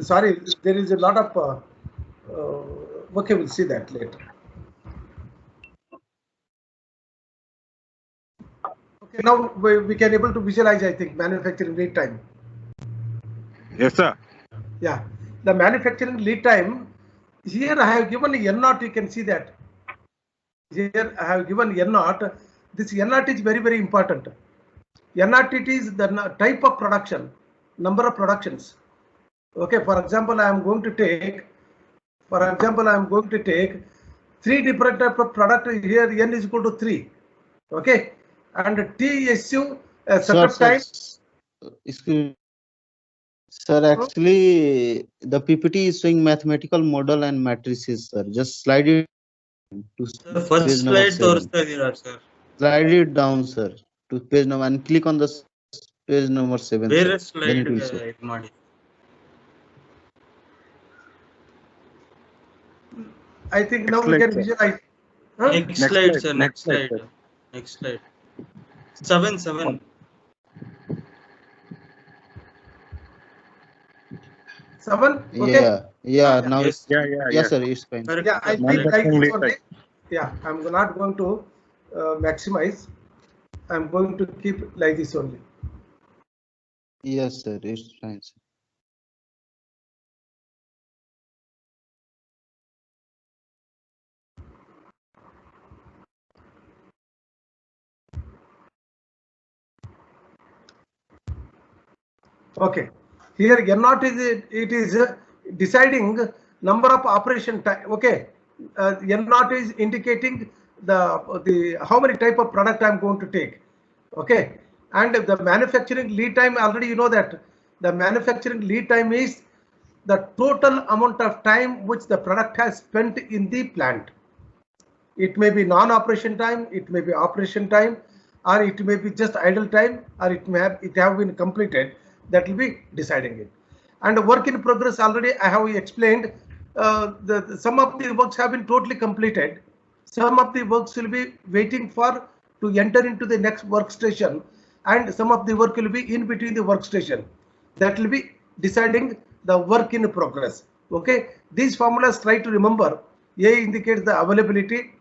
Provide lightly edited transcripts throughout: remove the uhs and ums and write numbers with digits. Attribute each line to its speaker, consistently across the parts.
Speaker 1: Sorry, there is a lot of. Okay, we'll see that later. Okay, now we can able to visualize, I think, manufacturing lead time.
Speaker 2: Yes, sir.
Speaker 1: Yeah, the manufacturing lead time. Here I have given N naught. You can see that. Here I have given N naught. This N naught is very, very important. N naught it is the type of production, number of productions. Okay, for example, I am going to take. For example, I am going to take 3 different type of product. Here N is equal to 3. Okay, and TSU setup time.
Speaker 3: Excuse, sir, actually the PPT is showing mathematical model and matrices, sir. Just slide it to
Speaker 4: First
Speaker 3: page number
Speaker 4: slide
Speaker 3: 7.
Speaker 4: sir.
Speaker 3: Slide it down, sir, to page number and click on the page number 7.
Speaker 4: Where
Speaker 3: Sir.
Speaker 4: slide
Speaker 3: Then it will show.
Speaker 4: ಮಾಡಿ.
Speaker 1: I think now we can visualize.
Speaker 4: Huh? Next slide, sir. Next slide. Next slide. 7.
Speaker 1: 7. Okay.
Speaker 3: Yeah. Now
Speaker 4: yes.
Speaker 3: Yes, sir. It's fine.
Speaker 1: Yeah, I think like this only. Yeah, I'm not going to maximize. I'm going to keep like this only.
Speaker 3: Yes, sir. It's fine, sir.
Speaker 1: Okay, here N naught is deciding number of operation time. Okay, N naught is indicating the how many type of product I'm going to take. Okay, and the manufacturing lead time, already you know that the manufacturing lead time is the total amount of time which the product has spent in the plant. It may be non-operation time, it may be operation time, or it may be just idle time, or it have been completed. That will be deciding it. And work in progress, already I have explained. Some of the works have been totally completed. Some of the works will be waiting for to enter into the next workstation, and some of the work will be in between the workstation. That will be deciding the work in progress. Okay, these formulas try to remember. A indicates the availability,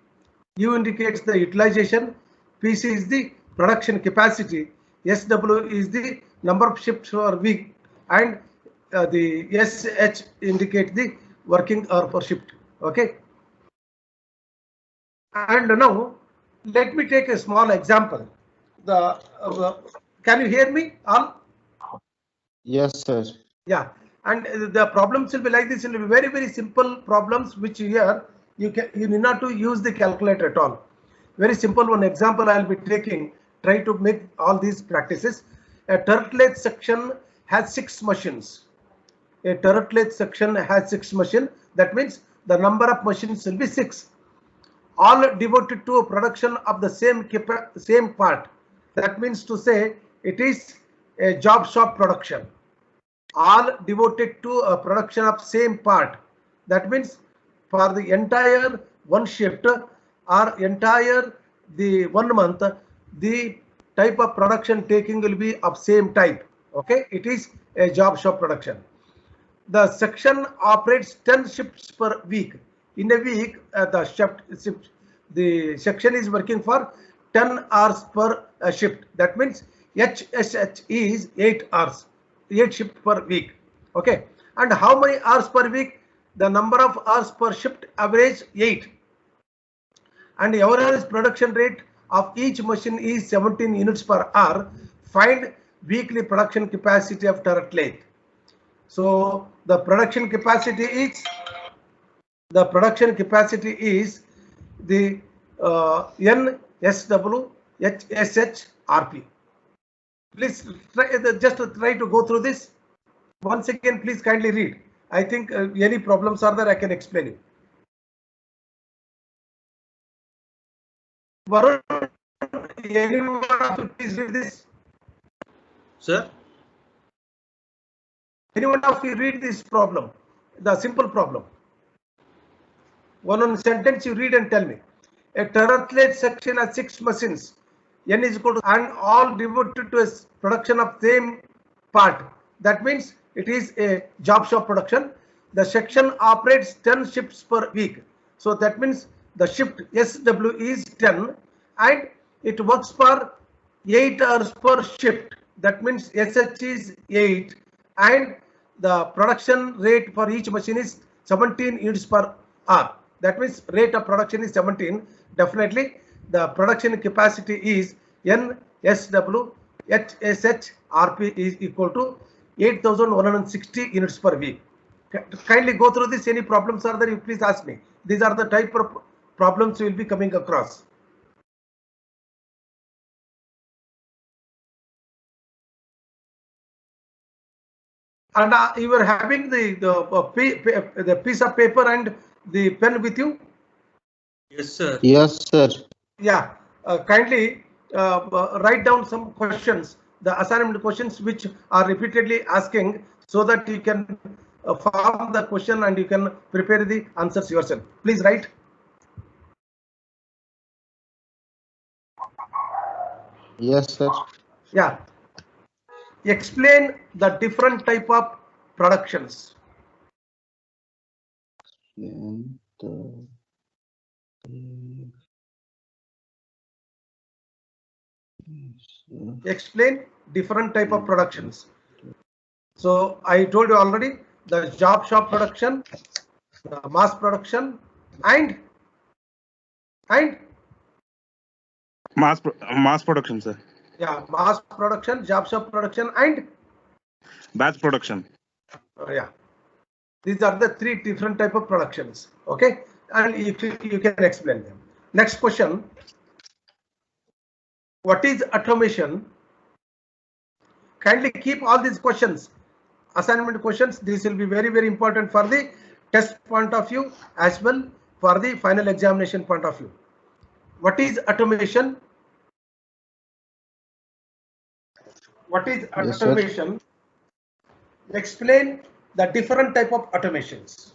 Speaker 1: U indicates the utilization, PC is the production capacity, SW is the number of shifts per week, and the SH indicates the working hour per shift. Okay. And now let me take a small example. Can you hear me all?
Speaker 3: Yes, sir.
Speaker 1: Yeah, and the problems will be like this. It will be very, very simple problems, which here you need not to use the calculator at all. Very simple one example I'll be taking. Try to make all these practices. A turret lathe section has 6 machines. A turret lathe section has 6 machines. That means the number of machines will be 6. All devoted to a production of the same part. That means to say it is a job shop production. All devoted to a production of same part. That means for the entire one shift or entire the 1 month, the type of production taking will be of same type. Okay, it is a job shop production. The section operates 10 shifts per week. In a week, the section is working for 10 hours per shift. That means HSH is 8 hours, 8 shifts per week. Okay, and how many hours per week? The number of hours per shift average 8, and the average production rate of each machine is 17 units per hour. Find weekly production capacity of turret lathe. So the production capacity is the NSW HSH RP. Please just try to go through this once again. Please kindly read. I think any problems are there, I can explain it. Varun, anyone of you please read this?
Speaker 4: Sir?
Speaker 1: Anyone of you read this problem? The simple problem. One sentence you read and tell me. A turret lathe section has 6 machines. N is equal to, and all devoted to a production of same part. That means it is a job shop production. The section operates 10 shifts per week. So that means the shift SW is 10 and it works for 8 hours per shift. That means SH is 8 and the production rate for each machine is 17 units per hour. That means rate of production is 17. Definitely the production capacity is NSW HSH RP is equal to 8,160 units per week. Kindly go through this. Any problems are there, you please ask me. These are the type of problems you will be coming across. And you were having the piece of paper and the pen with you?
Speaker 4: Yes, sir.
Speaker 3: Yes, sir.
Speaker 1: Yeah. Kindly write down some questions, the assignment questions which are repeatedly asking, so that you can form the question and you can prepare the answers yourself. Please write.
Speaker 3: Yes, sir.
Speaker 1: Yeah. Explain the different type of productions.
Speaker 3: And,
Speaker 1: Explain different type of productions. So I told you already, the job shop production, the mass production, and
Speaker 2: mass production, sir.
Speaker 1: yeah, mass production, job shop production, and
Speaker 2: Batch production.
Speaker 1: yeah, these are the three different type of productions. Okay, and you can explain them. Next question: what is automation? Kindly keep all these questions, assignment questions. This will be very, very important for the test point of view as well for the final examination point of view. What is automation? What is
Speaker 3: Yes, sir.
Speaker 1: automation? Explain the different type of automations.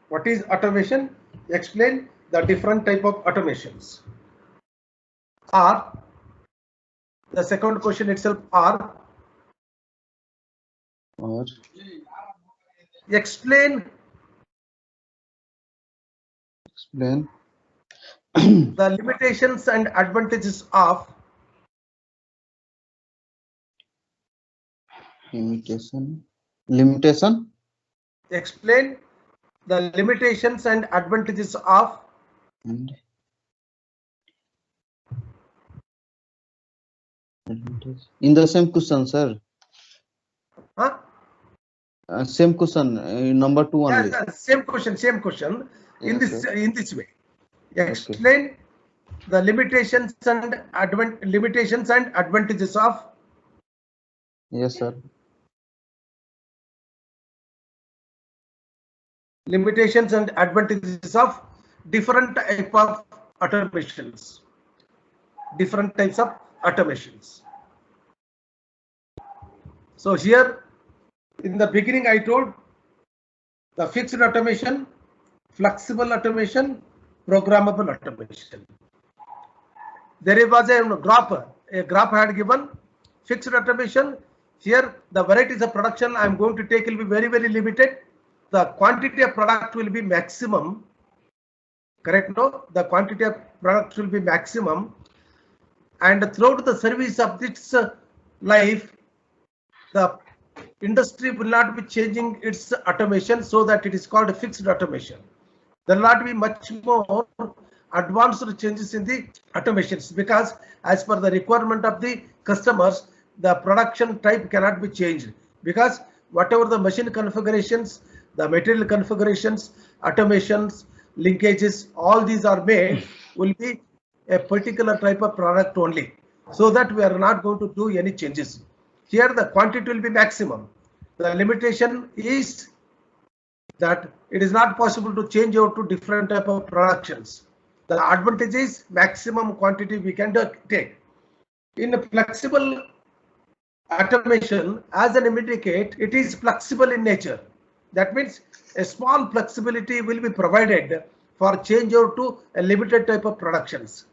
Speaker 1: What is automation? Explain the different type of automations. Or the second question itself, or explain the limitations and advantages of
Speaker 3: limitation.
Speaker 1: Explain the limitations and advantages of
Speaker 3: And in the same question, sir.
Speaker 1: huh?
Speaker 3: Same question, number 2 only.
Speaker 1: Yes, same question. In
Speaker 3: Yes,
Speaker 1: this way. Explain the limitations and advantages of.
Speaker 3: Yes, sir.
Speaker 1: Limitations and advantages of different type of automations. Different types of automations. So here in the beginning I told the fixed automation, flexible automation, programmable automation. There was a graph I had given fixed automation. Here the varieties of production I am going to take will be very, very limited. The quantity of product will be maximum. Correct? No, the quantity of product will be maximum, and throughout the service of its life, the industry will not be changing its automation, so that it is called fixed automation. There will not be much more advanced changes in the automations, because as per the requirement of the customers, the production type cannot be changed, because whatever the machine configurations, the material configurations, automations, linkages, all these are made will be a particular type of product only, so that we are not going to do any changes. Here the quantity will be maximum. The limitation is that it is not possible to change out to different type of productions. The advantage is maximum quantity we can take. In a flexible automation, as an indicate, it is flexible in nature. That means a small flexibility will be provided for change out to a limited type of productions.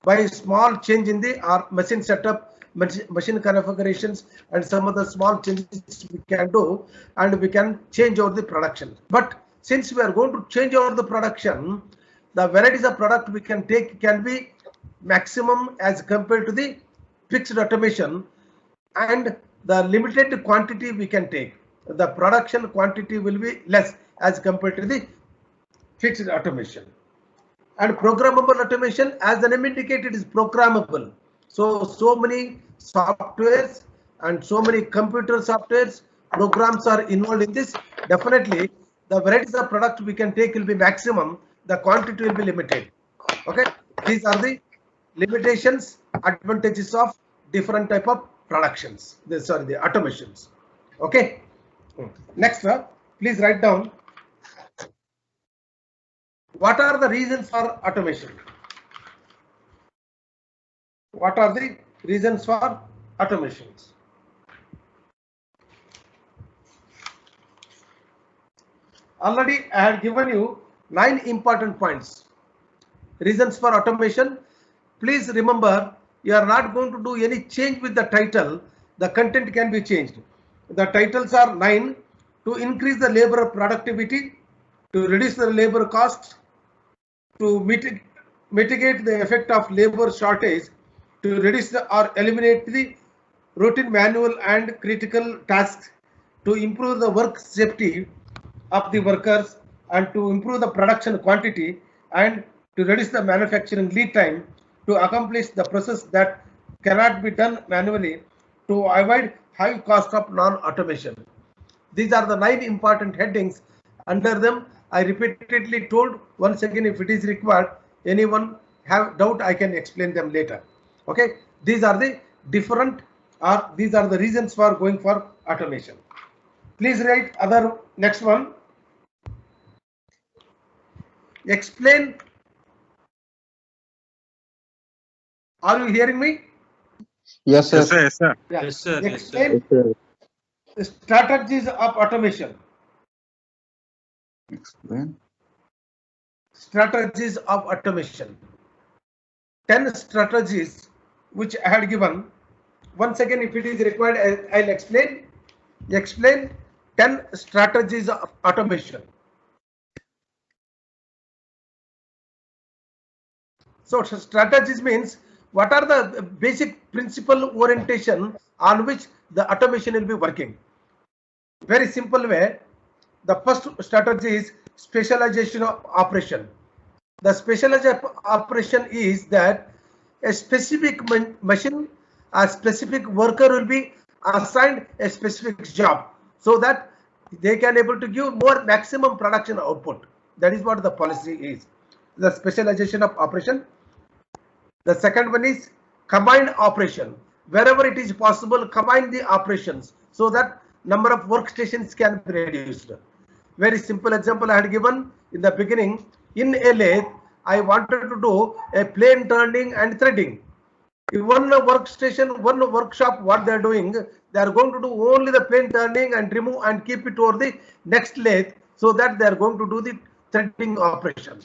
Speaker 1: by small change in the machine setup, machine configurations, and some of the small changes we can do, and we can change over the production. But since we are going to change over the production, the varieties of product we can take can be maximum as compared to the fixed automation, and the limited quantity we can take. The production quantity will be less as compared to the fixed automation. And programmable automation, as the name indicated, is programmable. So many softwares and so many computer softwares programs are involved in this. Definitely, the varieties of product we can take will be maximum. The quantity will be limited. Okay, these are the limitations, advantages of different type of productions. These are the automations. Okay. Next, please write down. What are the reasons for automation? What are the reasons for automations? Already I have given you 9 important points. Reasons for automation. Please remember, you are not going to do any change with the title. The content can be changed. The titles are 9: to increase the labor productivity, to reduce the labor cost, to mitigate the effect of labor shortage, to reduce or eliminate the routine manual and critical tasks, to improve the work safety of the workers, and to improve the production quantity, and to reduce the manufacturing lead time, to accomplish the process that cannot be done manually, to avoid high cost of non-automation. These are the 9 important headings. Under them, I repeatedly told, once again, if it is required, anyone have doubt, I can explain them later. Okay, these are the different, or these are the reasons for going for automation. Please write other next one. Explain. Are you hearing me?
Speaker 3: Yes, sir.
Speaker 2: Yes, sir. Yes, sir.
Speaker 1: Yeah.
Speaker 4: Yes, sir. Yes, sir.
Speaker 1: Explain the strategies of automation.
Speaker 3: Explain.
Speaker 1: Strategies of automation. 10 strategies which I had given. Once again, if it is required, I'll explain. Explain 10 strategies of automation. So strategies means what are the basic principle orientation on which the automation will be working. Very simple way. The first strategy is specialization of operation. The specialization of operation is that a specific machine, a specific worker will be assigned a specific job so that they can able to give more maximum production output. That is what the policy is. The specialization of operation. The second one is combined operation. Wherever it is possible, combine the operations so that number of workstations can be reduced. Very simple example I had given in the beginning. In a lathe, I wanted to do a plane turning and threading. In one workstation, one workshop, what they are doing, they are going to do only the plane turning and remove and keep it over the next lathe so that they are going to do the threading operation.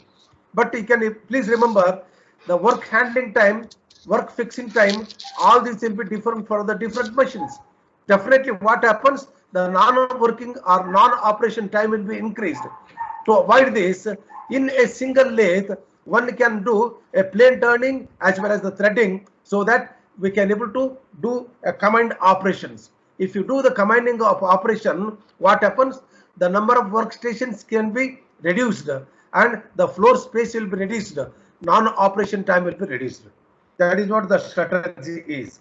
Speaker 1: But you can please remember the work handling time, work fixing time, all these will be different for the different machines. Definitely what happens, the non-working or non-operation time will be increased. To avoid this, in a single lathe, one can do a plane turning as well as the threading so that we can able to do a combined operations. If you do the combining of operation, what happens? The number of workstations can be reduced and the floor space will be reduced. Non-operation time will be reduced. That is what the strategy is.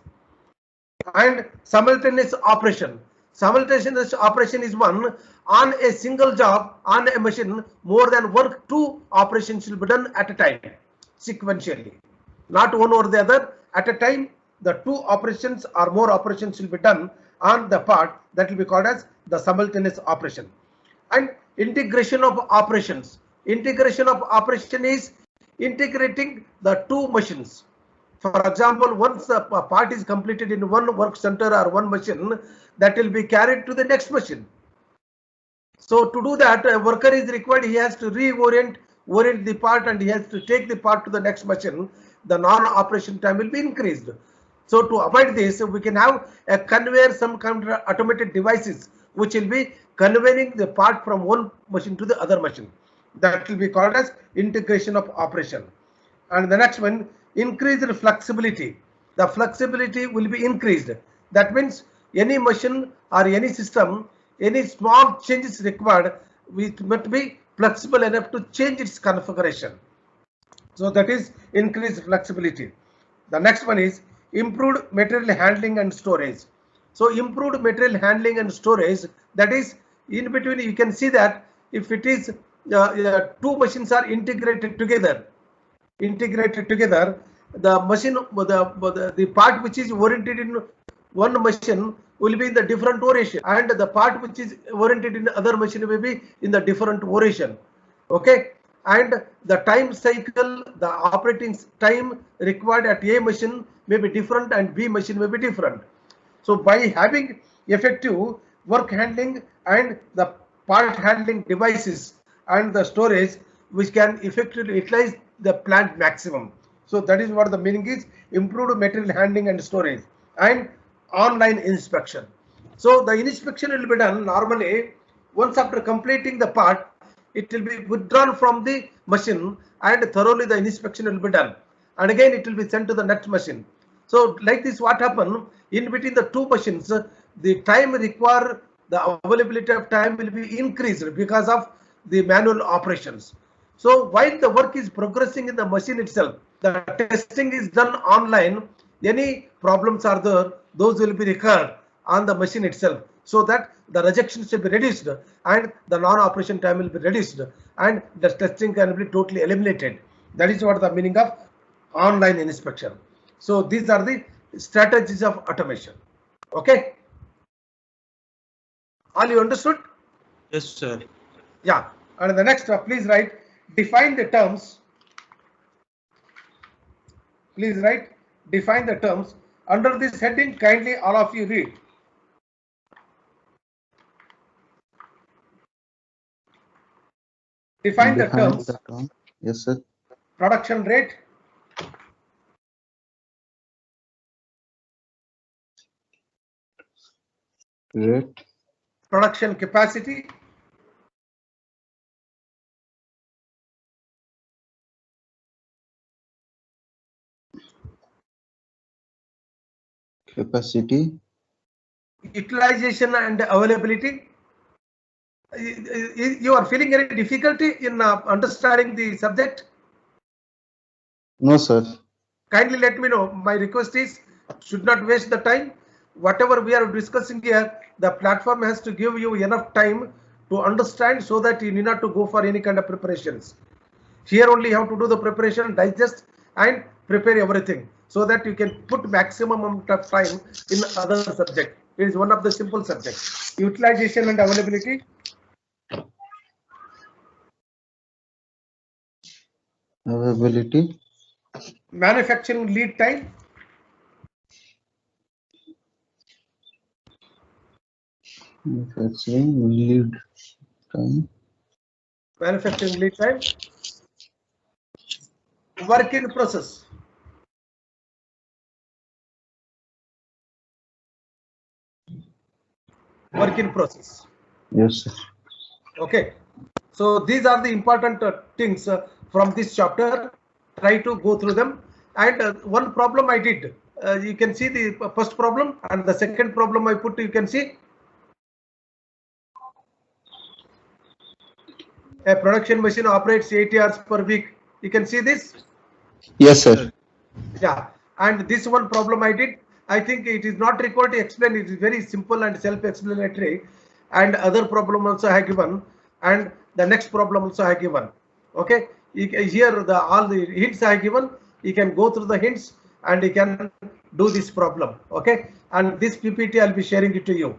Speaker 1: And simultaneous operation. Simultaneous operation is one on a single job on a machine. More than work, 2 operations will be done at a time sequentially, not one or the other at a time. The 2 operations or more operations will be done on the part that will be called as the simultaneous operation. And integration of operations. Integration of operation is integrating the 2 machines. For example, once a part is completed in one work center or one machine, that will be carried to the next machine. So to do that, a worker is required. He has to orient the part and he has to take the part to the next machine. the non-operation time will be increased. So to avoid this, we can have a conveyor, some kind of automated devices which will be conveying the part from one machine to the other machine. That will be called as integration of operation. And the next one, increased flexibility. The flexibility will be increased. That means any machine or any system, any small changes required, we must be flexible enough to change its configuration. So that is increased flexibility. The next one is improved material handling and storage. So improved material handling and storage, that is in between you can see that if it is two machines are integrated together, the machine, the part which is oriented in one machine will be in the different orientation, and the part which is oriented in other machine will be in the different orientation. Okay, and the time cycle, the operating time required at A machine may be different and B machine may be different. So by having effective work handling and the part handling devices and the storage, which can effectively utilize the plant maximum. So that is what the meaning is, improved material handling and storage and online inspection. So the inspection will be done normally once after completing the part, it will be withdrawn from the machine and thoroughly the inspection will be done. And again it will be sent to the next machine. So like this, what happened in between the two machines, the time required, the availability of time will be increased because of the manual operations. So while the work is progressing in the machine itself, the testing is done online. Any problems are there, those will be recurred on the machine itself, so that the rejections will be reduced and the non-operation time will be reduced and the testing can be totally eliminated. That is what the meaning of online inspection. So these are the strategies of automation. Okay, all you understood?
Speaker 4: Yes, sir.
Speaker 1: Yeah, and the next, please write, define the terms. Please write, define the terms. Under this heading, kindly all of you read. Define the terms.
Speaker 3: Yes, sir.
Speaker 1: Production rate,
Speaker 3: Rate,
Speaker 1: production capacity,
Speaker 3: capacity,
Speaker 1: utilization and availability. You are feeling any difficulty in understanding the subject?
Speaker 3: no, sir.
Speaker 1: Kindly let me know. My request is, should not waste the time. Whatever we are discussing here, the platform has to give you enough time to understand, so that you need not to go for any kind of preparations. Here only you have to do the preparation, digest and prepare everything, so that you can put maximum amount of time in other subject. It is one of the simple subjects. Utilization and availability,
Speaker 3: Availability,
Speaker 1: manufacturing lead time,
Speaker 3: manufacturing lead time,
Speaker 1: manufacturing lead time, work in process, work in process.
Speaker 3: yes, sir.
Speaker 1: Okay, so these are the important things from this chapter. Try to go through them. And one problem I did, you can see the first problem, and the second problem I put, you can see a production machine operates 80 hours per week. You can see this.
Speaker 3: Yes, sir.
Speaker 1: Yeah, and this one problem I did, I think it is not required to explain. It is very simple and self-explanatory. And other problem also I have given, and the next problem also I have given. Okay, here all the hints I have given. You can go through the hints and you can do this problem. Okay, and this PPT I'll be sharing it to you.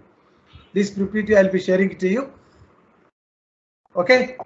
Speaker 1: This PPT I'll be sharing it to you. Okay.